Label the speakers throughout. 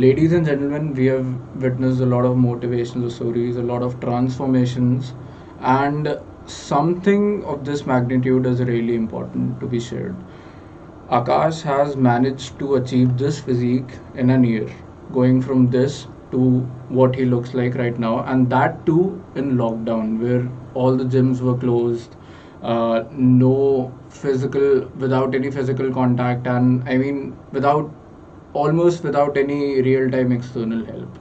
Speaker 1: Ladies and gentlemen, we have witnessed a lot of motivational stories, a lot of transformations, and something of this magnitude is really important to be shared. Akash has managed to achieve this physique in an year, going from this to what he looks like right now, and that too in lockdown, where all the gyms were closed, no physical, without any physical contact, and I mean, without any real time external help.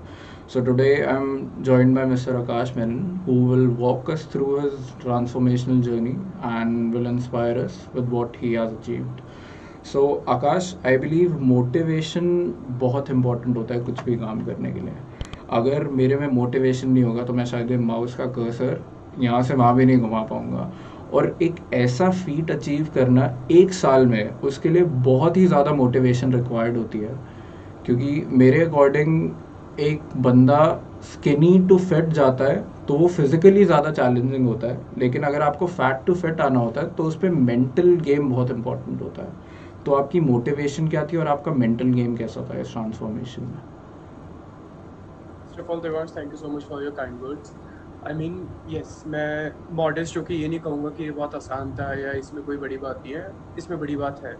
Speaker 1: So today I'm joined by Mr. Akash Menon, who will walk us through his transformational journey and will inspire us with what he has achieved. So Akash, I believe motivation बहुत important होता है कुछ भी काम करने के लिए. अगर मेरे में मोटिवेशन नहीं होगा तो मैं शायद माउस का कर्सर यहाँ से वहाँ भी नहीं घुमा पाऊँगा. और एक ऐसा फीट अचीव करना एक साल में, उसके लिए बहुत ही ज़्यादा मोटिवेशन रिक्वायर्ड होती है. क्योंकि मेरे अकॉर्डिंग एक बंदा स्किनी टू फिट जाता है तो वो फिजिकली ज़्यादा चैलेंजिंग होता है, लेकिन अगर आपको फैट टू फिट आना होता है तो उस पर मेंटल गेम बहुत इंपॉर्टेंट होता है. तो आपकी मोटिवेशन क्या थी और आपका मेंटल गेम कैसा था इस ट्रांसफॉर्मेशन में?
Speaker 2: First of all, Devansh, thank you so much for your kind words. I mean, yes, मैं मॉडेस्ट होकर ये नहीं कहूँगा कि ये बहुत आसान था या इसमें कोई बड़ी बात नहीं है. इसमें बड़ी बात है,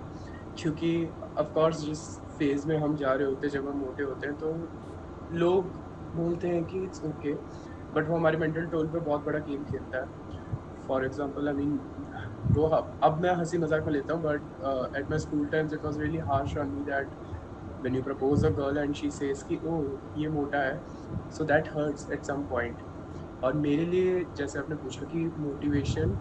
Speaker 2: क्योंकि ऑफ कोर्स जिस फेज़ में हम जा रहे होते हैं, जब हम मोटे होते हैं, तो लोग बोलते हैं कि इट्स ओके, बट वो हमारे मेंटल टोल पे बहुत बड़ा गेम खेलता है. फॉर एग्जांपल, आई मीन, वो अब मैं हंसी मजाक में लेता हूँ, but at my school times it was really harsh on me that when you propose a girl and she says कि oh ये मोटा है, so that hurts at some point. और मेरे लिए, जैसे आपने पूछा कि मोटिवेशन,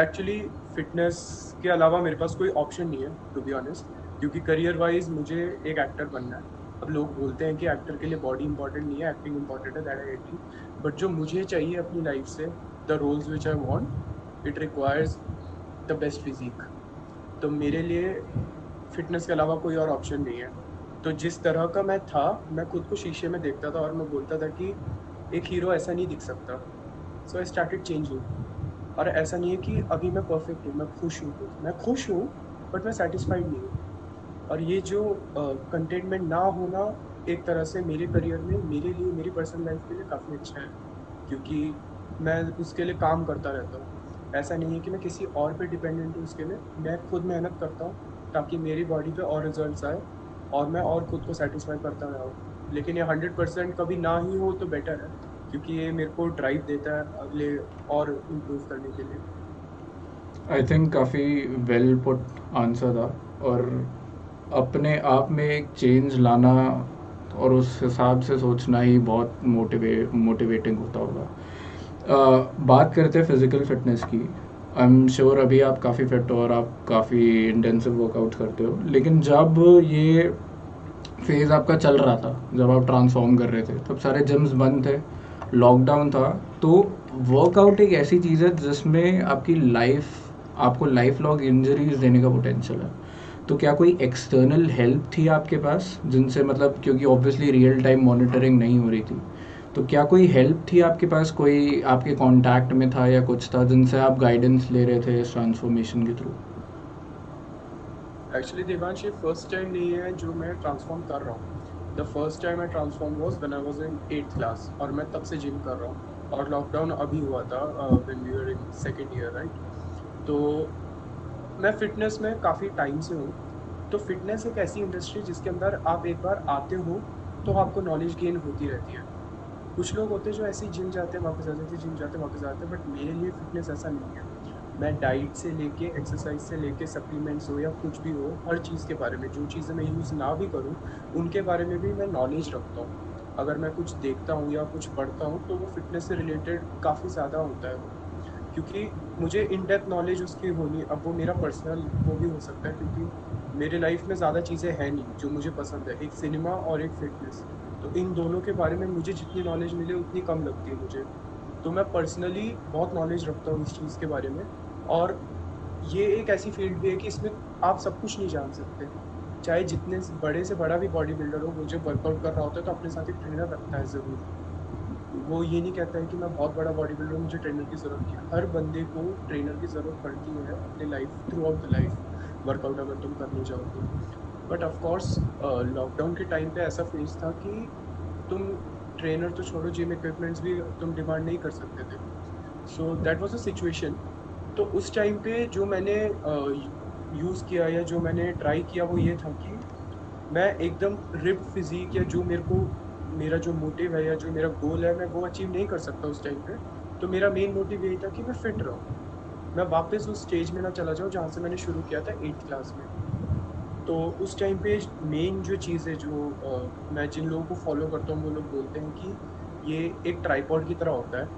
Speaker 2: एक्चुअली फिटनेस के अलावा मेरे पास कोई ऑप्शन नहीं है टू बी ऑनेस्ट, क्योंकि करियर वाइज मुझे एक एक्टर बनना है. अब लोग बोलते हैं कि एक्टर के लिए बॉडी इंपॉर्टेंट नहीं है, एक्टिंग इंपॉर्टेंट है, दैट आई एग्री, बट जो मुझे चाहिए अपनी लाइफ से, the roles which I want, it requires the best physique. तो मेरे लिए फिटनेस के अलावा कोई और ऑप्शन नहीं है. तो जिस तरह का मैं था, मैं खुद को शीशे में देखता था और मैं बोलता था कि एक हीरो ऐसा नहीं दिख सकता. सो आई स्टार्टेड चेंजिंग. और ऐसा नहीं है कि अभी मैं परफेक्ट हूँ, मैं खुश हूँ, बट मैं सेटिस्फाइड नहीं हूँ. और ये जो कंटेंटमेंट ना होना एक तरह से मेरे करियर में, मेरे लिए, मेरी पर्सनल लाइफ के लिए काफ़ी अच्छा है, क्योंकि मैं उसके लिए काम करता रहता हूँ. ऐसा नहीं है कि मैं किसी और पे डिपेंडेंट हूँ. उसके लिए मैं खुद मेहनत करता हूँ ताकि मेरी बॉडी पे और रिजल्ट्स आए और मैं और खुद को सेटिस्फाई करता रहूँ. लेकिन ये 100% कभी ना ही हो तो बेटर है, क्योंकि ये मेरे को ड्राइव देता है अगले और इम्प्रूव करने के लिए.
Speaker 1: आई थिंक काफ़ी वेल पुट आंसर था. और अपने आप में एक चेंज लाना और उस हिसाब से सोचना ही बहुत मोटिवेटिंग होता होगा. बात करते हैं फिज़िकल फिटनेस की. आई एम श्योर अभी आप काफ़ी फिट हो और आप काफ़ी इंटेंसिव वर्कआउट करते हो, लेकिन जब ये फेज़ आपका चल रहा था, जब आप ट्रांसफॉर्म कर रहे थे, तब सारे जिम्स बंद थे, लॉकडाउन था. तो वर्कआउट एक ऐसी चीज़ है जिसमें आपको लाइफ लॉन्ग इंजरीज देने का पोटेंशियल है. तो क्या कोई एक्सटर्नल हेल्प थी आपके पास जिनसे, मतलब क्योंकि ऑब्वियसली रियल टाइम मॉनिटरिंग नहीं हो रही थी, तो क्या कोई हेल्प थी आपके पास, कोई आपके कांटेक्ट में था या कुछ था जिनसे आप गाइडेंस ले रहे थे इस ट्रांसफॉर्मेशन के थ्रू?
Speaker 2: एक्चुअली देवांश, ये फर्स्ट टाइम नहीं है जो मैं ट्रांसफॉर्म कर रहा हूँ. The first time I transform was when I was in 8th class, और मैं तब से जिम कर रहा हूँ. और लॉकडाउन अभी हुआ था when we were in second year, right. तो मैं फिटनेस में काफ़ी टाइम से हूँ. तो फिटनेस एक ऐसी इंडस्ट्री जिसके अंदर आप एक बार आते हो तो आपको नॉलेज गेन होती रहती है. कुछ लोग होते हैं जो ऐसे ही जिम जाते हैं, वापस आ जाते हैं, जिम जाते हैं, वापस आते हैं, बट मेरे लिए फिटनेस ऐसा नहीं है. मैं डाइट से लेके, एक्सरसाइज से लेके, सप्लीमेंट्स हो या कुछ भी हो, हर चीज़ के बारे में, जो चीज़ें मैं यूज़ ना भी करूँ उनके बारे में भी मैं नॉलेज रखता हूँ. अगर मैं कुछ देखता हूँ या कुछ पढ़ता हूँ तो वो फिटनेस से रिलेटेड काफ़ी ज़्यादा होता है वो, क्योंकि मुझे इन डेप्थ नॉलेज उसकी होनी. अब वो मेरा पर्सनल वो भी हो सकता है, क्योंकि मेरे लाइफ में ज़्यादा चीज़ें हैं नहीं जो मुझे पसंद है, एक सिनेमा और एक फिटनेस. तो इन दोनों के बारे में मुझे जितनी नॉलेज मिले उतनी कम लगती है मुझे. तो मैं पर्सनली बहुत नॉलेज रखता हूँ इस चीज़ के बारे में. और ये एक ऐसी फील्ड भी है कि इसमें आप सब कुछ नहीं जान सकते. चाहे जितने बड़े से बड़ा भी बॉडी बिल्डर हो, वो जब वर्कआउट कर रहा होता है तो अपने साथ एक ट्रेनर रखता है ज़रूर. वो ये नहीं कहता है कि मैं बहुत बड़ा बॉडी बिल्डर हूँ, मुझे ट्रेनर की ज़रूरत नहीं है. हर बंदे को ट्रेनर की ज़रूरत पड़ती है अपने life, through out the life, workout अगर तुम करने जाओ तो. बट ऑफ कोर्स लॉकडाउन के टाइम पे ऐसा फेज था कि तुम ट्रेनर तो छोड़ो, जिम इक्विपमेंट्स भी तुम डिमांड नहीं कर सकते थे। So that was a situation. तो उस टाइम पे जो मैंने यूज़ किया या जो मैंने ट्राई किया वो ये था कि मैं एकदम रिप्ड फिजिक या जो मेरे को मेरा जो मोटिव है या जो मेरा गोल है मैं वो अचीव नहीं कर सकता उस टाइम पे। तो मेरा मेन मोटिव यही था कि मैं फिट रहूँ, मैं वापस उस स्टेज में ना चला जाऊँ जहाँ से मैंने शुरू किया था 8th क्लास में। तो उस टाइम पे मेन जो चीज़ है जो मैं जिन लोगों को फॉलो करता हूँ वो लोग बोलते हैं कि ये एक ट्राइपॉड की तरह होता है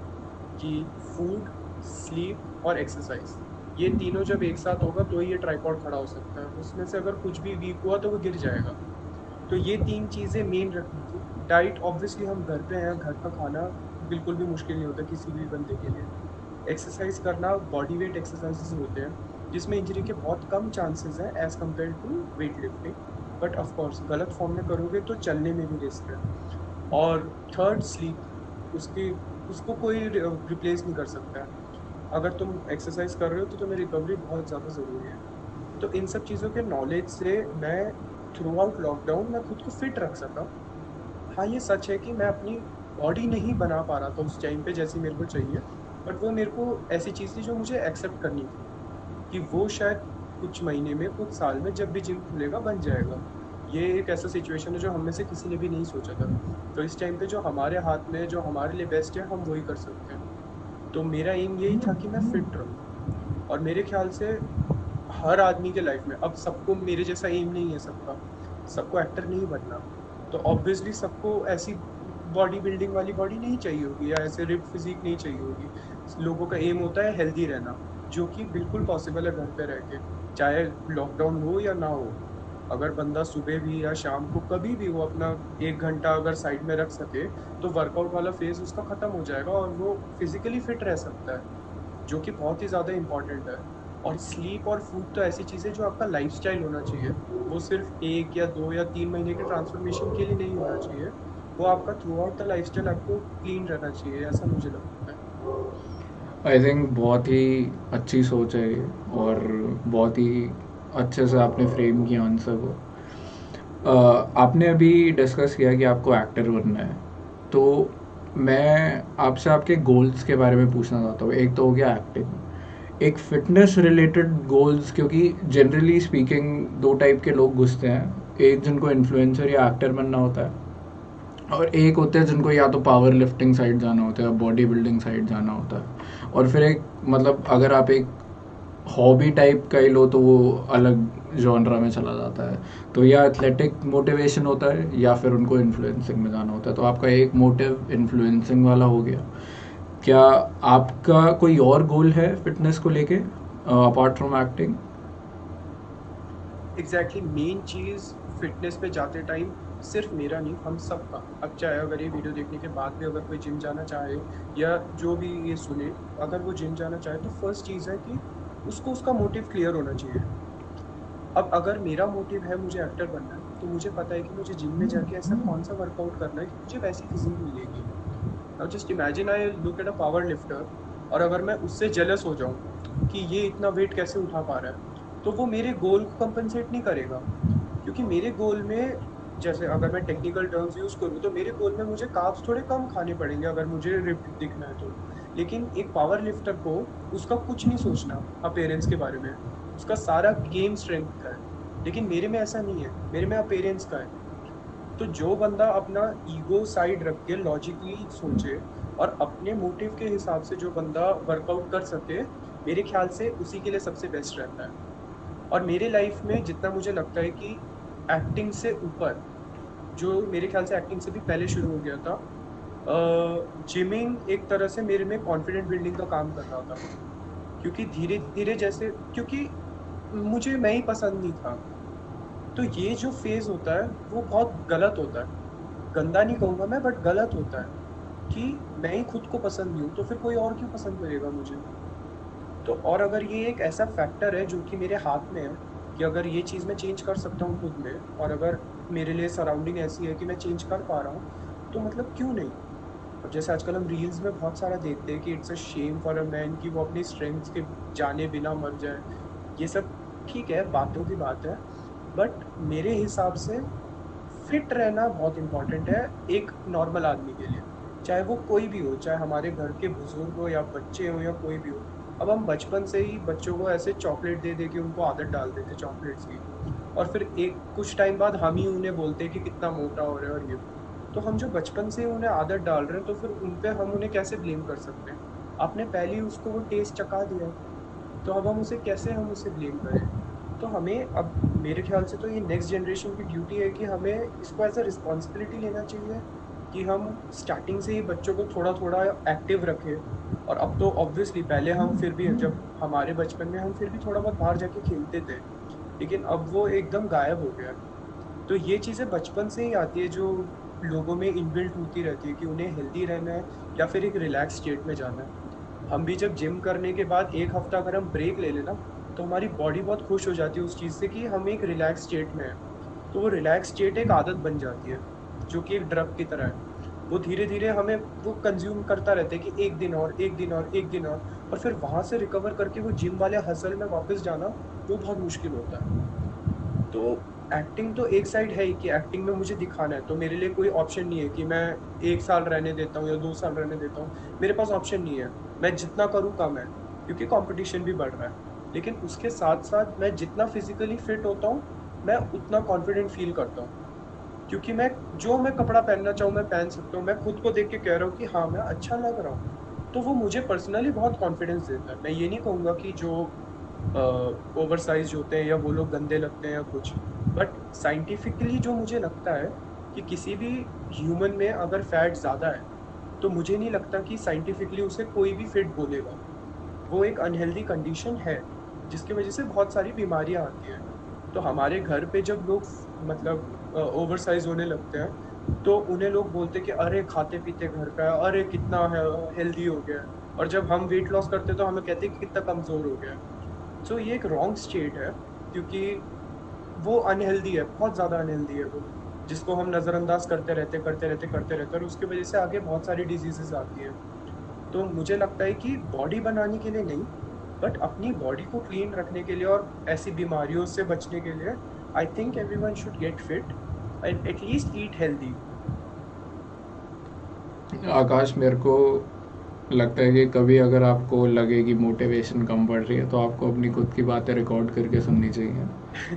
Speaker 2: कि फूड, स्लीप और एक्सरसाइज, ये तीनों जब एक साथ होगा तो ही ये ट्राइपॉड खड़ा हो सकता है। उसमें से अगर कुछ भी वीक हुआ तो वो गिर जाएगा। तो ये 3 चीज़ें मेन रखनी थी। डाइट ऑब्वियसली हम घर पे हैं, घर का खाना बिल्कुल भी मुश्किल नहीं होता किसी भी बंदे के लिए। एक्सरसाइज करना, बॉडी वेट एक्सरसाइजेस होते हैं जिसमें इंजरी के बहुत कम चांसेस हैं as compare to weight lifting. But of course गलत फॉर्म में करोगे तो चलने में भी रिस्क है। और थर्ड, स्लीप, उसको कोई रिप्लेस नहीं कर सकता है। अगर तुम एक्सरसाइज कर रहे हो तो तुम्हें रिकवरी बहुत ज़्यादा ज़रूरी है। तो इन सब चीज़ों के नॉलेज से मैं थ्रू आउट लॉकडाउन मैं खुद को फिट रख सका। हाँ, ये सच है कि मैं अपनी बॉडी नहीं बना पा रहा था उस टाइम पे जैसी मेरे को चाहिए, बट वो मेरे को ऐसी चीज़ थी जो मुझे एक्सेप्ट करनी थी कि वो शायद कुछ महीने में, कुछ साल में जब भी जिम खुलेगा बन जाएगा। ये एक ऐसा सिचुएशन है जो हम में से किसी ने भी नहीं सोचा था। तो इस टाइम पे जो हमारे हाथ में, जो हमारे लिए बेस्ट है, हम वही कर सकते हैं। तो मेरा एम यही था कि मैं फिट रहूँ। और मेरे ख्याल से हर आदमी के लाइफ में, अब सबको मेरे जैसा एम नहीं है सबका, सबको एक्टर नहीं बनना। तो ऑब्वियसली सबको ऐसी बॉडी बिल्डिंग वाली बॉडी नहीं चाहिए होगी या ऐसे रिप फिजिक नहीं चाहिए होगी। लोगों का एम होता है हेल्दी रहना, जो कि बिल्कुल पॉसिबल है घर पे रह के, चाहे लॉकडाउन हो या ना हो। अगर बंदा सुबह भी या शाम को कभी भी वो अपना 1 घंटा अगर साइड में रख सके तो वर्कआउट वाला फेज उसका ख़त्म हो जाएगा और वो फिजिकली फिट रह सकता है, जो कि बहुत ही ज़्यादा इम्पॉर्टेंट है। और स्लीप और फूड तो ऐसी चीज़ है जो आपका लाइफस्टाइल होना चाहिए। वो सिर्फ 1 या 2 या 3 महीने के ट्रांसफॉर्मेशन के लिए नहीं होना चाहिए। वो आपका थ्रू आउट द लाइफस्टाइल आपको क्लीन रहना चाहिए, ऐसा मुझे लगता है।
Speaker 1: आई थिंक बहुत ही अच्छी सोच है ये, और बहुत ही अच्छे से आपने फ्रेम किया आंसर को। आपने अभी डिस्कस किया कि आपको एक्टर बनना है, तो मैं आपसे आपके गोल्स के बारे में पूछना चाहता हूँ। एक तो हो गया एक्टिंग, एक फिटनेस रिलेटेड गोल्स, क्योंकि जनरली स्पीकिंग दो टाइप के लोग घुसते हैं। एक जिनको इन्फ्लुएंसर या एक्टर बनना होता है, और एक होते हैं जिनको या तो पावर लिफ्टिंग साइड जाना होता है या बॉडी बिल्डिंग साइड जाना होता है। और फिर एक मतलब अगर आप एक हॉबी टाइप का ही लो तो वो अलग जॉनरा में चला जाता है। तो या एथलेटिक मोटिवेशन होता है या फिर उनको इन्फ्लुएंसिंग में जाना होता है। तो आपका एक मोटिव इन्फ्लुएंसिंग वाला हो गया। क्या आपका कोई और गोल है फिटनेस को लेके apart from acting?
Speaker 2: Exactly, main cheese fitness पे जाते टाइम सिर्फ मेरा नहीं, हम सब का। अब चाहे अगर ये वीडियो देखने के बाद भी अगर कोई जिम जाना चाहे या जो भी ये सुने, अगर वो जिम जाना चाहे तो फर्स्ट चीज़ है कि उसको उसका मोटिव क्लियर होना चाहिए। अब अगर मेरा मोटिव है मुझे एक्टर बनना है, तो मुझे पता है कि मुझे जिम में जाके ऐसा कौन सा वर्कआउट करना है कि मुझे वैसी फिजिक मिलेगी। Now just imagine I look at a power lifter, और अगर मैं उससे जेलस हो जाऊं कि ये इतना वेट कैसे उठा पा रहा है, तो वो मेरे गोल को कंपनसेट नहीं करेगा। क्योंकि मेरे गोल में, जैसे अगर मैं टेक्निकल टर्म्स यूज़ करूँ, तो मेरे गोल में मुझे कार्ब्स थोड़े कम खाने पड़ेंगे अगर मुझे रिप्ड दिखना है तो। लेकिन एक पावर लिफ्टर को उसका कुछ नहीं सोचना अपीयरेंस के बारे में, उसका सारा गेम स्ट्रेंथ का है। लेकिन मेरे में ऐसा नहीं है, मेरे में अपीयरेंस का है। तो जो बंदा अपना ईगो साइड रख के लॉजिकली सोचे और अपने मोटिव के हिसाब से जो बंदा वर्कआउट कर सके, मेरे ख्याल से उसी के लिए सबसे बेस्ट रहता है। और मेरे लाइफ में जितना मुझे लगता है कि एक्टिंग से ऊपर, जो मेरे ख्याल से एक्टिंग से भी पहले शुरू हो गया था, जिमिंग एक तरह से मेरे में कॉन्फिडेंट बिल्डिंग का काम कर रहा था। क्योंकि धीरे धीरे जैसे, क्योंकि मुझे मैं ही पसंद नहीं था, तो ये जो फेज होता है वो बहुत गलत होता है। गंदा नहीं कहूँगा मैं, बट गलत होता है कि मैं ही खुद को पसंद नहीं हूँ तो फिर कोई और क्यों पसंद करेगा मुझे। तो और अगर ये एक ऐसा फैक्टर है जो कि मेरे हाथ में है कि अगर ये चीज़ मैं चेंज कर सकता हूँ खुद में, और अगर मेरे लिए सराउंडिंग ऐसी है कि मैं चेंज कर पा रहा हूँ, तो मतलब क्यों नहीं। अब जैसे आजकल हम रील्स में बहुत सारा देखते हैं कि it's a shame for a man कि वो अपनी स्ट्रेंथ के जाने बिना मर जाए। ये सब ठीक है, बातों की बात है, बट मेरे हिसाब से फिट रहना बहुत इम्पोर्टेंट है एक नॉर्मल आदमी के लिए, चाहे वो कोई भी हो, चाहे हमारे घर के बुजुर्ग हो या बच्चे हो या कोई भी हो। अब हम बचपन से ही बच्चों को ऐसे चॉकलेट दे दे के उनको आदत डाल देते चॉकलेट्स की, और फिर एक कुछ टाइम बाद हम ही उन्हें बोलते हैं कि कितना मोटा हो रहे हैं और ये वो। तो हम जो बचपन से ही उन्हें आदत डाल रहे हैं, तो फिर उन पे हम उन्हें कैसे ब्लेम कर सकते हैं? आपने पहले ही उसको वो टेस्ट चखा दिया है, तो अब हम उसे ब्लेम करें? तो हमें अब मेरे ख्याल से तो ये नेक्स्ट जनरेशन की ड्यूटी है कि हमें इसको एज अ रिस्पॉन्सिबिलिटी लेना चाहिए कि हम स्टार्टिंग से ही बच्चों को थोड़ा थोड़ा एक्टिव रखें। और अब तो ऑब्वियसली पहले हम फिर भी, जब हमारे बचपन में हम फिर भी थोड़ा बहुत बाहर जाके खेलते थे, लेकिन अब वो एकदम गायब हो गया। तो ये चीज़ें बचपन से ही आती है, जो लोगों में इनबिल्ट होती रहती है कि उन्हें हेल्दी रहना है या फिर एक रिलैक्स स्टेट में जाना है। हम भी जब जिम करने के बाद एक हफ्ता अगर हम ब्रेक ले लेना, तो हमारी बॉडी बहुत खुश हो जाती है उस चीज़ से कि हम एक रिलैक्स स्टेट में हैं। तो वो रिलैक्स स्टेट एक आदत बन जाती है, जो कि एक ड्रग की तरह है। वो धीरे धीरे हमें वो कंज्यूम करता रहता है कि एक दिन और, एक दिन और, एक दिन और फिर वहाँ से रिकवर करके वो जिम वाले हसल में वापस जाना, वो बहुत मुश्किल होता है। तो एक्टिंग तो एक साइड है ही कि एक्टिंग में मुझे दिखाना है, तो मेरे लिए कोई ऑप्शन नहीं है कि मैं 1 साल रहने देता हूँ या 2 साल रहने देता हूँ। मेरे पास ऑप्शन नहीं है, मैं जितना करूँ कम है, क्योंकि कंपटीशन भी बढ़ रहा है। लेकिन उसके साथ-साथ मैं जितना फिज़िकली फिट होता हूँ, मैं उतना कॉन्फिडेंट फ़ील करता हूँ। क्योंकि मैं कपड़ा पहनना चाहूँ मैं पहन सकता हूँ, मैं खुद को देख के कह रहा हूँ कि हाँ, मैं अच्छा लग रहा हूँ। तो वो मुझे पर्सनली बहुत कॉन्फिडेंस देता है। मैं ये नहीं कहूँगा कि जो ओवरसाइज़ होते हैं या वो लोग गंदे लगते हैं या कुछ। बट साइंटिफिकली जो मुझे लगता है कि किसी भी ह्यूमन में अगर फैट ज़्यादा है, तो मुझे नहीं लगता कि साइंटिफिकली उसे कोई भी फिट बोलेगा। वो एक अनहेल्दी कंडीशन है, जिसकी वजह से बहुत सारी बीमारियाँ आती हैं। तो हमारे घर पे जब लोग मतलब ओवरसाइज़ होने लगते हैं, तो उन्हें लोग बोलते हैं कि अरे खाते-पीते घर का है, अरे कितना है हेल्दी हो गया है। और जब हम वेट लॉस करते हैं, तो हमें कहते हैं कि कितना कमज़ोर हो गया है। सो ये एक रॉन्ग स्टेट है, क्योंकि वो अनहेल्दी है, बहुत ज़्यादा अनहेल्दी है वो, जिसको हम नज़रअंदाज करते रहते और उसकी वजह से आगे बहुत सारी डिजीज़ेज़ आती हैं। तो मुझे लगता है कि बॉडी बनाने के लिए नहीं, बट अपनी बॉडी को क्लीन रखने के लिए और ऐसी बीमारियों से बचने के लिए, I think everyone should get fit and at least eat healthy.
Speaker 1: Akash, मेरे को लगता है कि कभी अगर आपको लगे कि मोटिवेशन कम पड़ रही है, तो आपको अपनी खुद की बातें रिकॉर्ड करके सुननी चाहिए।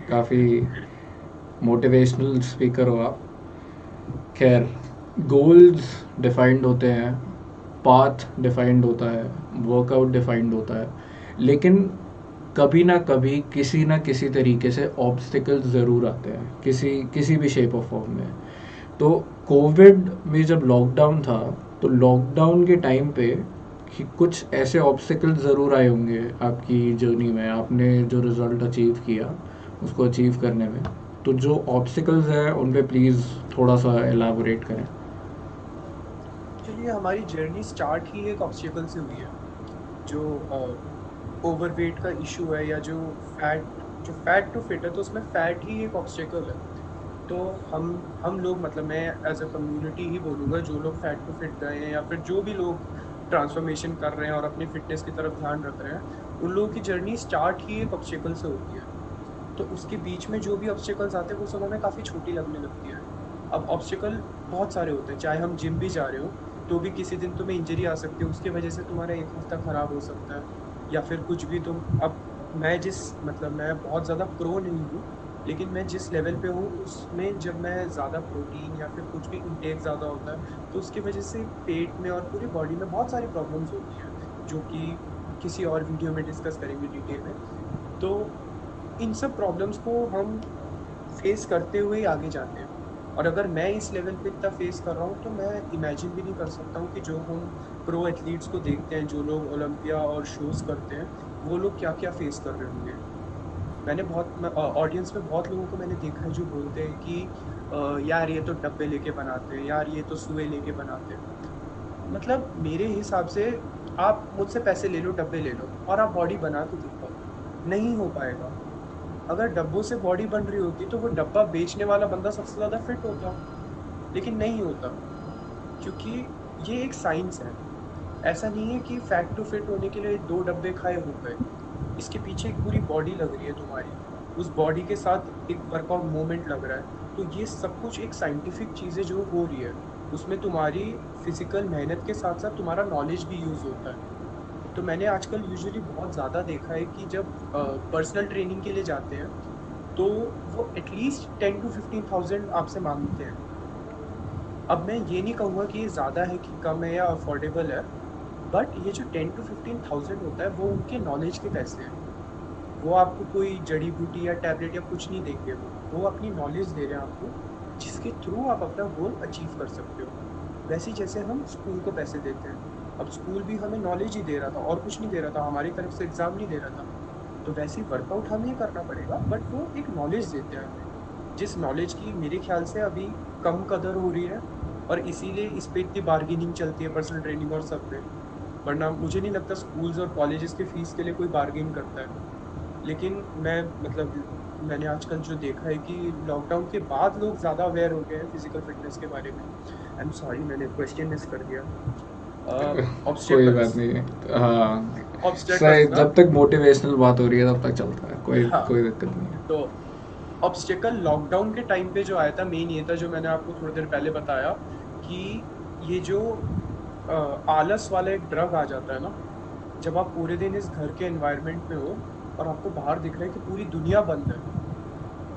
Speaker 1: काफ़ी मोटिवेशनल स्पीकर हो आप। खैर, गोल्स डिफाइंड होते हैं, पाथ डिफाइंड होता है, वर्कआउट डिफाइंड होता है, लेकिन कभी ना कभी किसी ना किसी तरीके से ऑब्स्टिकल्स ज़रूर आते हैं, किसी किसी भी शेप ऑफ फॉर्म में। तो कोविड में जब लॉकडाउन था, तो लॉकडाउन के टाइम पे कि कुछ ऐसे ऑब्स्टिकल्स ज़रूर आए होंगे आपकी जर्नी में, आपने जो रिज़ल्ट अचीव किया उसको अचीव करने में। तो जो ऑब्स्टिकल्स हैं उन पे प्लीज़ थोड़ा सा एलाबोरेट करें।
Speaker 2: चलिए, हमारी जर्नी स्टार्ट ही एक ऑब्स्टिकल से हुई है। जो ओवरवेट का इशू है, या जो फैट टू फिट है, तो उसमें फैट ही एक ऑब्स्टिकल है। तो हम लोग, मतलब मैं एज अ कम्युनिटी ही बोलूँगा, जो लोग फैट टू फिट गए हैं या फिर जो भी लोग ट्रांसफॉर्मेशन कर रहे हैं और अपनी फिटनेस की तरफ ध्यान रख रहे हैं, उन लोगों की जर्नी स्टार्ट ही एक ऑब्स्टिकल से होती है। तो उसके बीच में जो भी ऑब्स्टिकल्स आते हैं, वो सब हमें काफ़ी छोटी लगने लगती है। अब ऑब्स्टिकल बहुत सारे होते हैं, चाहे हम जिम भी जा रहे हो, तो भी किसी दिन तुम्हें इंजरी आ सकती है, उसकी वजह से तुम्हारा 1 हफ्ता ख़राब हो सकता है, या फिर कुछ भी तुम अब मैं बहुत ज़्यादा प्रो नहीं हूँ, लेकिन मैं जिस लेवल पे हूँ उसमें जब मैं ज़्यादा प्रोटीन या फिर कुछ भी इंटेक ज़्यादा होता है, तो उसकी वजह से पेट में और पूरी बॉडी में बहुत सारी प्रॉब्लम्स होती हैं, जो कि किसी और वीडियो में डिस्कस करेंगे डिटेल में। तो इन सब प्रॉब्लम्स को हम फेस करते हुए ही आगे जाते हैं। और अगर मैं इस लेवल पे इतना फेस कर रहा हूँ, तो मैं इमेजिन भी नहीं कर सकता हूँ कि जो हम प्रो एथलीट्स को देखते हैं, जो लोग ओलंपिया और शोज़ करते हैं, वो लोग क्या क्या फेस कर रहे होंगे। मैंने बहुत ऑडियंस में बहुत लोगों को मैंने देखा है जो बोलते हैं कि यार ये तो डब्बे लेके बनाते हैं, यार ये तो सुए लेके बनाते हैं। मतलब मेरे हिसाब से आप मुझसे पैसे ले लो, डब्बे ले लो, और आप बॉडी बना के दिखाओ, नहीं हो पाएगा। अगर डब्बों से बॉडी बन रही होती, तो वो डब्बा बेचने वाला बंदा सबसे ज़्यादा फिट होता, लेकिन नहीं होता, क्योंकि ये एक साइंस है। ऐसा नहीं है कि फैट टू फिट होने के लिए 2 डब्बे खाए हो गए। इसके पीछे एक पूरी बॉडी लग रही है तुम्हारी। उस बॉडी के साथ एक वर्कआउट मोमेंट लग रहा है। तो ये सब कुछ एक साइंटिफिक चीज़ें जो हो रही है, उसमें तुम्हारी फिजिकल मेहनत के साथ साथ तुम्हारा नॉलेज भी यूज़ होता है। तो मैंने आजकल यूजुअली बहुत ज़्यादा देखा है कि जब पर्सनल ट्रेनिंग के लिए जाते हैं तो वो एटलीस्ट 10 to 15,000 आपसे मांगते हैं। अब मैं ये नहीं कहूँगा कि ये ज़्यादा है कि कम है या अफोर्डेबल है, बट ये जो 10 to 15,000 होता है वो उनके नॉलेज के पैसे हैं। वो आपको कोई जड़ी बूटी या टैबलेट या कुछ नहीं देंगे, वो अपनी नॉलेज दे रहे हैं आपको, जिसके थ्रू आप अपना गोल अचीव कर सकते हो। वैसे ही जैसे हम स्कूल को पैसे देते हैं, अब स्कूल भी हमें नॉलेज ही दे रहा था और कुछ नहीं दे रहा था, हमारी तरफ से एग्ज़ाम नहीं दे रहा था। तो वैसे ही वर्कआउट हमें ही करना पड़ेगा, बट वो एक नॉलेज देते हैं हमें, जिस नॉलेज की मेरे ख्याल से अभी कम कदर हो रही है, और इसीलिए इस पे इतनी बार्गेनिंग चलती है पर्सनल ट्रेनिंग और सब पे। वरना मुझे नहीं लगता स्कूल्स और कॉलेजेस के फीस के लिए कोई बार्गेन करता है। लेकिन मैं मतलब मैंने आजकल जो देखा है कि लॉकडाउन के बाद लोग ज़्यादा अवेयर हो गए हैं फिजिकल फिटनेस के बारे में। आई एम सॉरी, मैंने क्वेश्चन मिस कर दिया।
Speaker 1: कोई बात
Speaker 2: ऑब्स्टेकल्स।
Speaker 1: नहीं, हाँ। सही,
Speaker 2: ऑब्स्टेकल्स ना।
Speaker 1: जब तक मोटिवेशनल बात हो रही है तब तक चलता है, कोई
Speaker 2: हाँ,
Speaker 1: कोई दिक्कत नहीं है।
Speaker 2: तो ऑब्स्टेकल लॉकडाउन के टाइम पे जो आया था, मेन ये था जो मैंने आपको थोड़ी देर पहले बताया, कि ये जो आलस वाला एक ड्रग आ जाता है ना, जब आप पूरे दिन इस घर के एनवायरनमेंट में हो और आपको बाहर दिख रहा है कि पूरी दुनिया बंद है,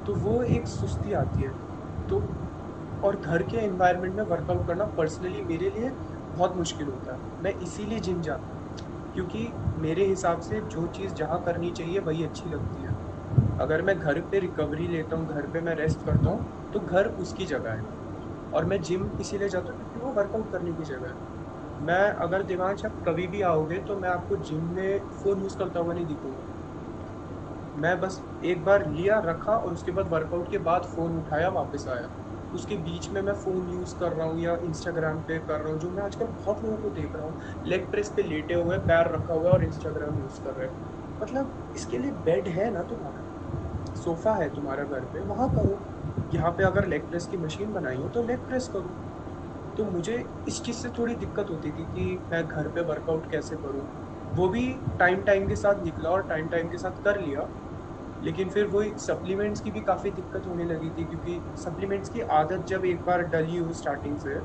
Speaker 2: तो वो एक सुस्ती आती है। तो और घर के एनवायरनमेंट में वर्कआउट करना पर्सनली मेरे लिए बहुत मुश्किल होता है। मैं इसीलिए जिम जाता हूँ, क्योंकि मेरे हिसाब से जो चीज़ जहाँ करनी चाहिए वही अच्छी लगती है। अगर मैं घर पे रिकवरी लेता हूँ, घर पे मैं रेस्ट करता हूँ, तो घर उसकी जगह है। और मैं जिम इसीलिए जाता हूँ क्योंकि वो वर्कआउट करने की जगह है। मैं अगर दिमाग आप कभी भी आओगे तो मैं आपको जिम में फ़ोन यूज़ करता हुआ नहीं दिखूंगा। मैं बस एक बार लिया, रखा, और उसके बाद वर्कआउट के बाद फ़ोन उठाया, वापस आया। उसके बीच में मैं फ़ोन यूज़ कर रहा हूँ या इंस्टाग्राम पे कर रहा हूँ, जो मैं आजकल बहुत लोगों को देख रहा हूँ, लेग प्रेस पे लेटे हुए, पैर रखा हुआ है और इंस्टाग्राम यूज़ कर रहे हैं। मतलब इसके लिए बेड है ना तुम्हारा, सोफ़ा है तुम्हारा घर पे, वहाँ करो। यहाँ पे अगर लेग प्रेस की मशीन बनाई हो तो लेग प्रेस करो। तो मुझे इस चीज़ से थोड़ी दिक्कत होती थी कि मैं घर पे वर्कआउट कैसे करूँ। वो भी टाइम टाइम के साथ निकला और टाइम टाइम के साथ कर लिया। लेकिन फिर वही सप्लीमेंट्स की भी काफ़ी दिक्कत होने लगी थी, क्योंकि सप्लीमेंट्स की आदत जब एक बार डली हो स्टार्टिंग से,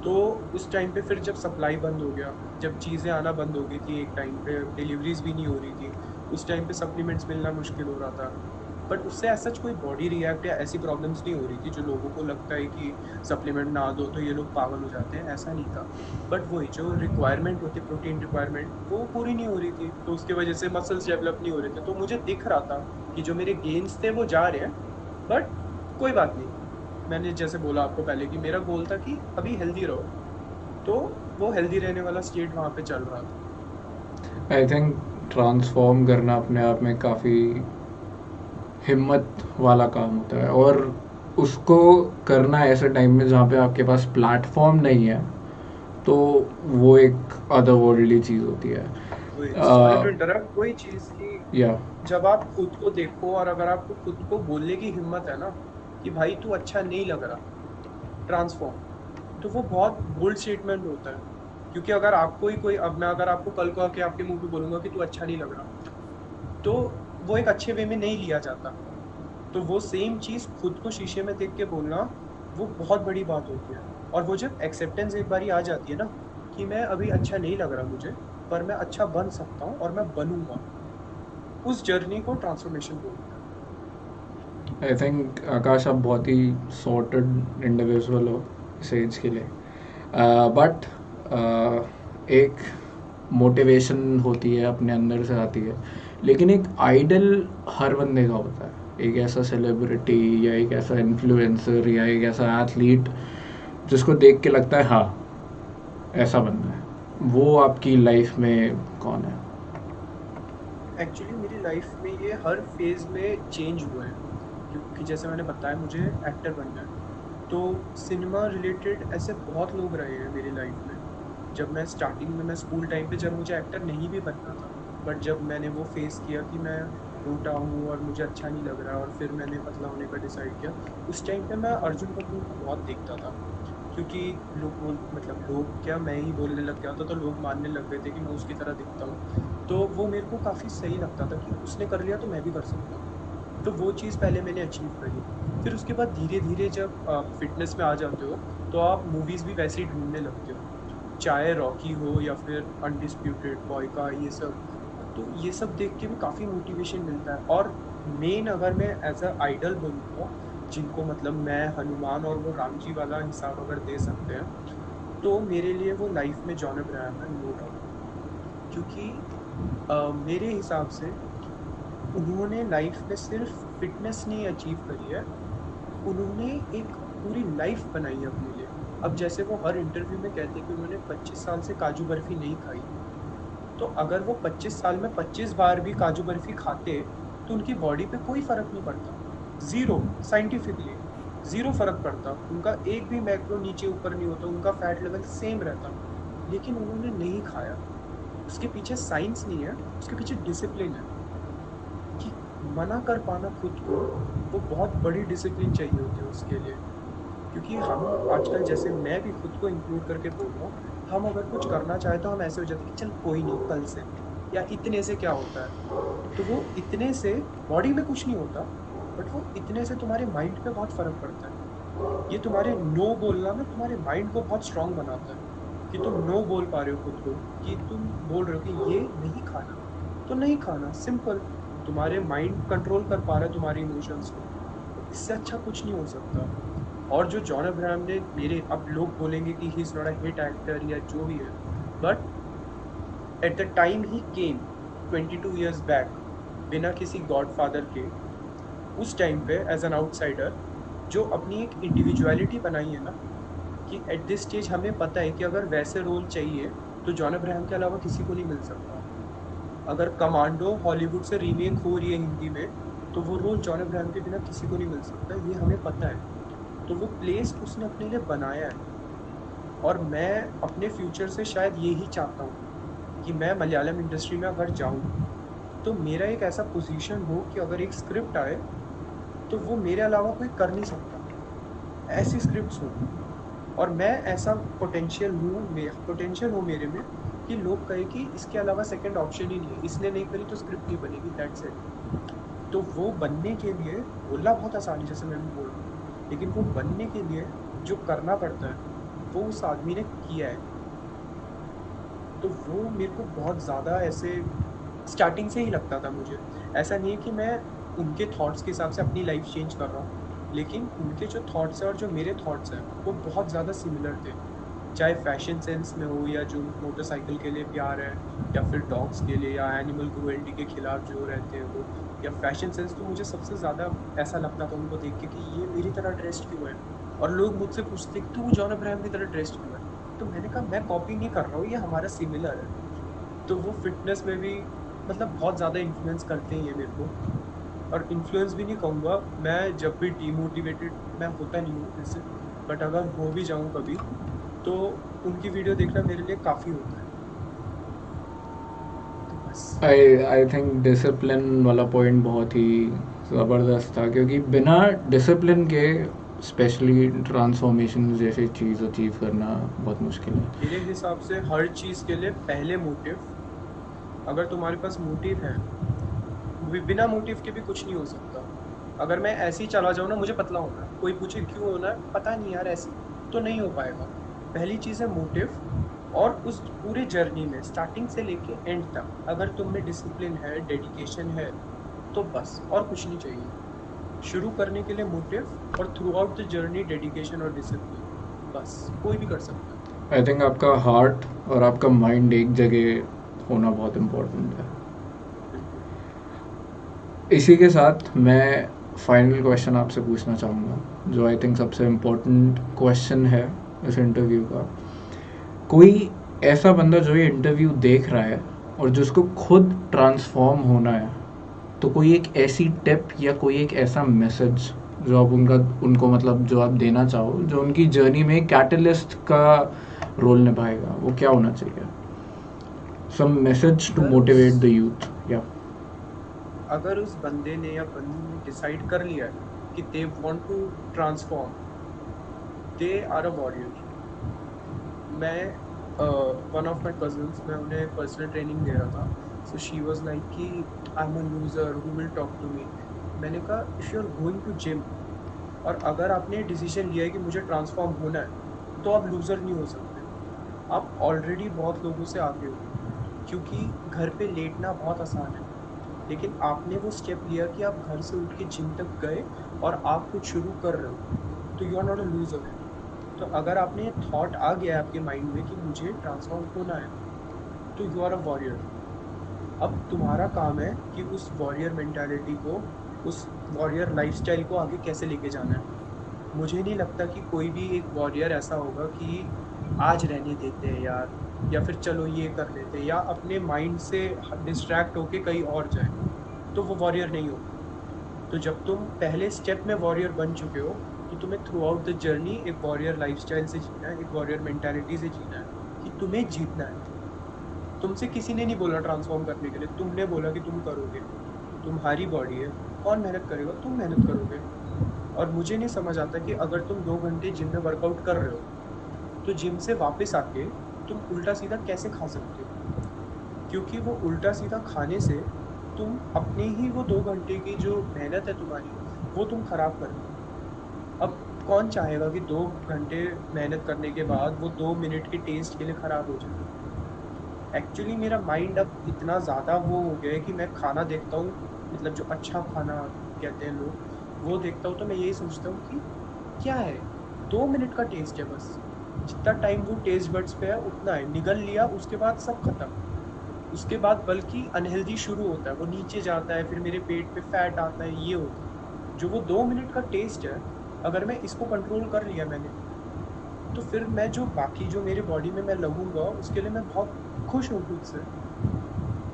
Speaker 2: तो उस टाइम पे फिर जब सप्लाई बंद हो गया, जब चीज़ें आना बंद हो गई थी, एक टाइम पे डिलीवरीज भी नहीं हो रही थी, उस टाइम पे सप्लीमेंट्स मिलना मुश्किल हो रहा था। बट उससे ऐसा कोई बॉडी रिएक्ट या ऐसी प्रॉब्लम्स नहीं हो रही थी जो लोगों को लगता है कि सप्लीमेंट ना दो तो ये लोग पागल हो जाते हैं, ऐसा नहीं था। बट वही जो रिक्वायरमेंट होती है, प्रोटीन रिक्वायरमेंट, वो पूरी नहीं हो रही थी, तो उसकी वजह से मसल्स डेवलप नहीं हो रहे थे। तो मुझे दिख रहा था कि जो मेरे गेन्स थे वो जा रहे हैं, बट कोई बात नहीं। मैंने जैसे बोला आपको पहले कि मेरा गोल था कि अभी हेल्दी रहो, तो वो हेल्दी रहने वाला स्टेट वहाँ पे चल रहा था।
Speaker 1: आई थिंक ट्रांसफॉर्म करना अपने आप में काफ़ी हिम्मत वाला काम होता है, और उसको करना ऐसे टाइम में जहाँ पे आपके पास प्लेटफॉर्म नहीं है, तो वो एक अदरवर्ल्डली चीज़ होती है।
Speaker 2: सॉरी टू इंटरप्ट, वही चीज़ कि
Speaker 1: या
Speaker 2: जब आप खुद को देखो और अगर आपको खुद को बोलने की हिम्मत है ना कि भाई तू अच्छा नहीं लग रहा, ट्रांसफॉर्म, तो वो बहुत बोल्ड स्टेटमेंट होता है। क्योंकि अगर आपको ही कोई, अब मैं अगर आपको कल को आके आपके मुंह पे बोलूंगा कि तू अच्छा नहीं लग रहा, तो वो एक अच्छे वे में नहीं लिया जाता। तो वो सेम चीज़ खुद को शीशे में देख के बोलना, वो बहुत बड़ी बात होती है। और वो जब एक्सेप्टेंस एक बारी आ जाती है ना कि मैं अभी अच्छा नहीं लग रहा मुझे, पर मैं अच्छा बन सकता हूँ और मैं बनूंगा, उस जर्नी को ट्रांसफॉर्मेशन बोलते हैं।
Speaker 1: आई थिंक आकाश, आप बहुत ही सॉर्टेड इंडिविजुअल हो इस एज के लिए, बट एक मोटिवेशन होती है अपने अंदर से आती है, लेकिन एक आइडल हर बंदे का होता है, एक ऐसा सेलिब्रिटी या एक ऐसा इन्फ्लुएंसर या एक ऐसा एथलीट जिसको देख के लगता है हाँ ऐसा बंदा है। वो आपकी लाइफ में कौन है?
Speaker 2: एक्चुअली मेरी लाइफ में ये हर फेज़ में चेंज हुआ है, क्योंकि जैसे मैंने बताया मुझे एक्टर बनना है, तो सिनेमा रिलेटेड ऐसे बहुत लोग रहे हैं मेरी लाइफ में। जब मैं स्टार्टिंग में, मैं स्कूल टाइम पे जब मुझे एक्टर नहीं भी बनना था, बट जब मैंने वो फेस किया कि मैं मोटा हूँ और मुझे अच्छा नहीं लग रहा, और फिर मैंने पतला होने का डिसाइड किया, उस टाइम पे मैं अर्जुन कपूर को बहुत देखता था। क्योंकि मतलब लोग क्या, मैं ही बोलने लग गया था तो लोग मानने लग गए थे कि मैं उसकी तरह दिखता हूँ। तो वो मेरे को काफ़ी सही लगता था कि उसने कर लिया तो मैं भी कर सकता हूँ। तो वो चीज़ पहले मैंने अचीव करी। फिर उसके बाद धीरे-धीरे जब आप फ़िटनेस में आ जाते हो, तो आप मूवीज़ भी वैसे ही ढूँढने लगते हो। चाहे रॉकी हो या फिर अनडिस्प्यूटेड, बॉयका, ये सब। तो ये सब देख के भी काफ़ी मोटिवेशन मिलता है। और मेन अगर मैं एज़ अ आइडल बोलूँगा, जिनको मतलब मैं हनुमान और वो राम जी वाला हिसाब अगर दे सकते हैं, तो मेरे लिए वो लाइफ़ में जॉन अब्राहम है, नो डाउट। क्योंकि मेरे हिसाब से उन्होंने लाइफ में सिर्फ फिटनेस नहीं अचीव करी है, उन्होंने एक पूरी लाइफ बनाई है अपने लिए। अब जैसे वो हर इंटरव्यू में कहते हैं कि उन्होंने 25 साल से काजू बर्फी नहीं खाई, तो अगर वो 25 साल में 25 बार भी काजू बर्फी खाते तो उनकी बॉडी पे कोई फर्क नहीं पड़ता। ज़ीरो, साइंटिफिकली ज़ीरो फर्क पड़ता, उनका एक भी मैक्रो नीचे ऊपर नहीं होता, उनका फैट लेवल सेम रहता। लेकिन उन्होंने नहीं खाया, उसके पीछे साइंस नहीं है, उसके पीछे डिसिप्लिन है। कि मना कर पाना खुद को, वो बहुत बड़ी डिसिप्लिन चाहिए होती है उसके लिए। क्योंकि हम आजकल, जैसे मैं भी खुद को इंक्लूड करके बोल रहा हूँ, हम अगर कुछ करना चाहे तो हम ऐसे हो जाते हैं कि चल कोई नहीं, कल से, या इतने से क्या होता है। तो वो इतने से बॉडी में कुछ नहीं होता, बट वो इतने से तुम्हारे माइंड पे बहुत फर्क पड़ता है। ये तुम्हारे नो बोलना ना तुम्हारे माइंड को बहुत स्ट्रांग बनाता है, कि तुम नो बोल पा रहे हो खुद को, कि तुम बोल रहे हो कि ये नहीं खाना, तो नहीं खाना, सिंपल। तुम्हारे माइंड कंट्रोल कर पा रहा है तुम्हारे इमोशंस को, इससे अच्छा कुछ नहीं हो सकता। और जो जॉन अब्राहम ने मेरे, अब लोग बोलेंगे कि he is not a hit actor या जो भी है, but at the time he came 22 years back, बिना किसी गॉडफादर के, उस टाइम पे एज एन आउटसाइडर, जो अपनी एक इंडिविजुअलिटी बनाई है ना, कि एट दिस स्टेज हमें पता है कि अगर वैसे रोल चाहिए तो जॉन अब्राहम के अलावा किसी को नहीं मिल सकता। अगर कमांडो हॉलीवुड से रीमेक हो रही है हिंदी में, तो वो रोल जॉन अब्राहम के बिना किसी को नहीं मिल सकता, ये हमें पता है। तो वो प्लेस उसने अपने लिए बनाया है। और मैं अपने फ्यूचर से शायद यही चाहता हूँ कि मैं मलयालम इंडस्ट्री में अगर जाऊँ तो मेरा एक ऐसा पोजीशन हो कि अगर एक स्क्रिप्ट आए तो वो मेरे अलावा कोई कर नहीं सकता, ऐसी स्क्रिप्ट्स हों। और मैं ऐसा पोटेंशियल हो मेरे में, कि लोग कहे कि इसके अलावा सेकंड ऑप्शन ही नहीं है, इसने नहीं करी तो स्क्रिप्ट नहीं बनेगी, दैट्स इट। तो वो बनने के लिए, बोलना बहुत आसान है जैसे मैं भी बोल रहा हूँ, लेकिन वो बनने के लिए जो करना पड़ता है वो उस आदमी ने किया है। तो वो मेरे को बहुत ज़्यादा ऐसे स्टार्टिंग से ही लगता था मुझे। ऐसा नहीं है कि मैं उनके थॉट्स के हिसाब से अपनी लाइफ चेंज कर रहा हूँ, लेकिन उनके जो थॉट्स हैं और जो मेरे थॉट्स हैं वो बहुत ज़्यादा सिमिलर थे। चाहे फैशन सेंस में हो, या जो मोटरसाइकिल के लिए प्यार है, या फिर डॉग्स के लिए, या एनिमल क्रूएल्टी के खिलाफ जो रहते हैं वो, या फैशन सेंस। तो मुझे सबसे ज़्यादा ऐसा लगता था उनको देख के कि ये मेरी तरह ड्रेस्ड क्यों है। और लोग मुझसे पूछते कि तू जॉन अब्राहम की तरह ड्रेस्ड क्यों है। तो मैंने कहा मैं कॉपी नहीं कर रहा हूँ, ये हमारा सिमिलर है। तो वो फिटनेस में भी मतलब बहुत ज़्यादा इन्फ्लुएंस करते हैं ये मेरे को। और इन्फ्लुएंस भी नहीं कहूँगा, मैं जब भी डीमोटिवेटेड, मैं होता नहीं हूँ इससे, बट अगर हो भी जाऊँ कभी, तो उनकी वीडियो देखना मेरे लिए काफ़ी होता है। तो बस।
Speaker 1: आई थिंक डिसिप्लिन वाला पॉइंट बहुत ही ज़बरदस्त था, क्योंकि बिना डिसिप्लिन के स्पेशली ट्रांसफॉर्मेशन जैसी चीज़ अचीव करना बहुत मुश्किल है.
Speaker 2: मेरे हिसाब से हर चीज़ के लिए पहले मोटिव, अगर तुम्हारे पास मोटिव है, बिना मोटिव के भी कुछ नहीं हो सकता। अगर मैं ऐसे ही चला जाऊँ ना, मुझे पतला होना है, कोई पूछे क्यों होना है, पता नहीं यार, ऐसे तो नहीं हो पाएगा। पहली चीज़ है मोटिव। और उस पूरे जर्नी में स्टार्टिंग से लेके एंड तक अगर तुम में डिसिप्लिन है, डेडिकेशन है, तो बस और कुछ नहीं चाहिए। शुरू करने के लिए मोटिव, और through out the journey dedication और डिसिप्लिन, बस कोई भी कर सकता है।
Speaker 1: आई थिंक आपका हार्ट और आपका माइंड एक जगह होना बहुत इम्पोर्टेंट है.
Speaker 2: बिल्कुल।
Speaker 1: इसी के साथ मैं फाइनल क्वेश्चन आपसे पूछना चाहूँगा, जो आई थिंक सबसे इम्पोर्टेंट क्वेश्चन है इस इंटरव्यू का. कोई ऐसा बंदा जो ये इंटरव्यू देख रहा है और जिसको खुद ट्रांसफॉर्म होना है, तो कोई एक ऐसी टिप या कोई एक ऐसा मैसेज जो आप उनको मतलब जो आप देना चाहो, जो उनकी जर्नी में कैटलिस्ट का रोल निभाएगा, वो क्या होना चाहिए? सम मैसेज टू
Speaker 2: अगर
Speaker 1: मोटिवेट द
Speaker 2: उस
Speaker 1: यूथ. या
Speaker 2: अगर उस बंदे ने या बंदी ने डिसाइड कर लिया है कि they want to transform, they are a warrior. मैं वन ऑफ माई कजन्स, मैं उन्हें पर्सनल ट्रेनिंग दे रहा था, सो शी वॉज लाइक कि I am a loser, who will talk to me. मैंने कहा if you are going to gym और अगर आपने डिसीजन लिया है कि मुझे ट्रांसफॉर्म होना है, तो आप लूज़र नहीं हो सकते। आप ऑलरेडी बहुत लोगों से आगे हो, क्योंकि घर पे लेटना बहुत आसान है, लेकिन आपने वो स्टेप लिया कि आप घर से उठ के जिम तक गए और आप कुछ शुरू कर रहे हो, तो you are not a loser. तो अगर आपने थॉट आ गया है आपके माइंड में कि मुझे ट्रांसफॉर्म होना है, तो यू आर अ वॉरियर। अब तुम्हारा काम है कि उस वॉरियर मेंटालिटी को, उस वॉरियर लाइफस्टाइल को आगे कैसे लेके जाना है। मुझे नहीं लगता कि कोई भी एक वॉरियर ऐसा होगा कि आज रहने देते हैं यार, या फिर चलो ये कर लेते हैं, या अपने माइंड से डिस्ट्रैक्ट होके कहीं और जाए, तो वो वॉरियर नहीं होगा। तो जब तुम पहले स्टेप में वॉरियर बन चुके हो, तो तुम्हें थ्रू आउट द जर्नी एक वॉरियर लाइफस्टाइल से जीना है, एक वॉरियर मेंटालिटी से जीना है, कि तुम्हें जीतना है। तुमसे किसी ने नहीं बोला ट्रांसफॉर्म करने के लिए, तुमने बोला कि तुम करोगे। तुम्हारी बॉडी है, कौन मेहनत करेगा? तुम मेहनत करोगे। और मुझे नहीं समझ आता कि अगर तुम 2 घंटे जिम में वर्कआउट कर रहे हो, तो जिम से वापस आके तुम उल्टा सीधा कैसे खा सकते हो? क्योंकि वो उल्टा सीधा खाने से तुम अपने ही वो 2 घंटे की जो मेहनत है तुम्हारी, वो तुम खराब कर रहे हो। अब कौन चाहेगा कि 2 घंटे मेहनत करने के बाद वो 2 मिनट के टेस्ट के लिए खराब हो जाए? एक्चुअली मेरा माइंड अब इतना ज़्यादा वो हो गया है कि मैं खाना देखता हूँ, मतलब जो अच्छा खाना कहते हैं लोग, वो देखता हूँ तो मैं यही सोचता हूँ कि क्या है, 2 मिनट का टेस्ट है बस। जितना टाइम वो टेस्ट बड्स पे है उतना है, निगल लिया उसके बाद सब खत्म। उसके बाद बल्कि अनहेल्दी शुरू होता है, वो नीचे जाता है, फिर मेरे पेट पे फैट आता है, ये होता है। जो वो 2 मिनट का टेस्ट है, अगर मैं इसको कंट्रोल कर लिया मैंने, तो फिर मैं जो बाकी जो मेरे बॉडी में मैं लगूंगा उसके लिए मैं बहुत खुश हूँ खुद से।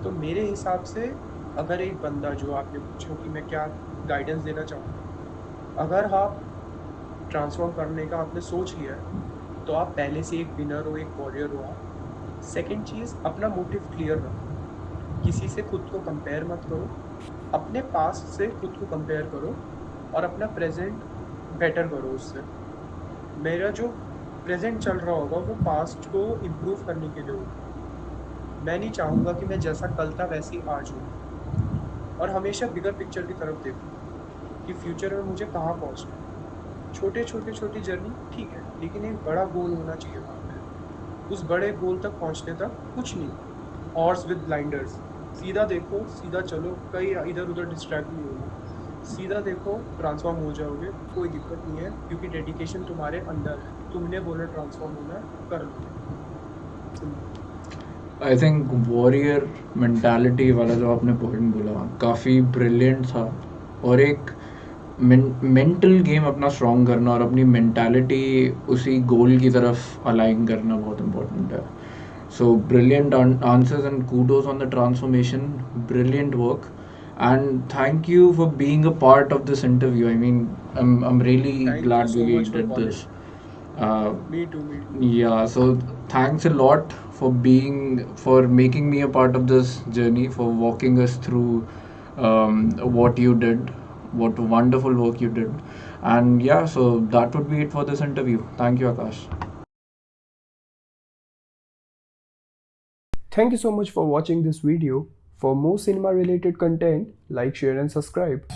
Speaker 2: तो मेरे हिसाब से अगर एक बंदा, जो आपने पूछा कि मैं क्या गाइडेंस देना चाहूँगा, अगर आप ट्रांसफॉर्म करने का आपने सोच लिया है, तो आप पहले से एक विनर हो, एक वॉरियर हो आप। सेकंड चीज़, अपना मोटिव क्लियर रखो, किसी से खुद को कंपेयर मत करो, अपने पास्ट से खुद को कंपेयर करो और अपना प्रेजेंट बेटर करो उससे। मेरा जो प्रेजेंट चल रहा होगा वो पास्ट को इम्प्रूव करने के लिए होगा। मैं नहीं चाहूँगा कि मैं जैसा कल था वैसे ही आज हूँ। और हमेशा बिगर पिक्चर की तरफ देखो कि फ्यूचर में मुझे कहाँ पहुँचना है। छोटी जर्नी ठीक है, लेकिन एक बड़ा गोल होना चाहिए वहाँ पे। उस बड़े गोल तक पहुँचने तक कुछ नहीं, हॉर्स विद ब्लाइंडर्स, सीधा देखो, सीधा चलो, कहीं इधर उधर डिस्ट्रैक्ट नहीं होना। सीधा देखो, ट्रांसफॉर्म हो जाओगे, कोई दिक्कत नहीं है, क्योंकि डेडिकेशन तुम्हारे अंदर है। तुमने बोला ट्रांसफॉर्म होना है, कर लो।
Speaker 1: आई थिंक वॉरियर मेंटालिटी वाला जो आपने पॉइंट बोला काफ़ी ब्रिलियंट था, और एक मेंटल गेम अपना स्ट्रॉन्ग करना और अपनी मेंटालिटी उसी गोल की तरफ अलाइन करना बहुत इम्पोर्टेंट है. So brilliant answers and kudos on the transformation, brilliant work, and thank you for being a part of this interview. I mean, I'm really
Speaker 2: thank you
Speaker 1: glad
Speaker 2: so
Speaker 1: we
Speaker 2: much for
Speaker 1: did
Speaker 2: calling.
Speaker 1: this. uh,
Speaker 2: me too, me too.
Speaker 1: yeah, so thanks a lot for making me a part of this journey, for walking us through what you did, what wonderful work you did. And yeah, so that would be it for this interview. Thank you, Akash.
Speaker 2: Thank you so much for watching this video. For more cinema related content, like, share and subscribe.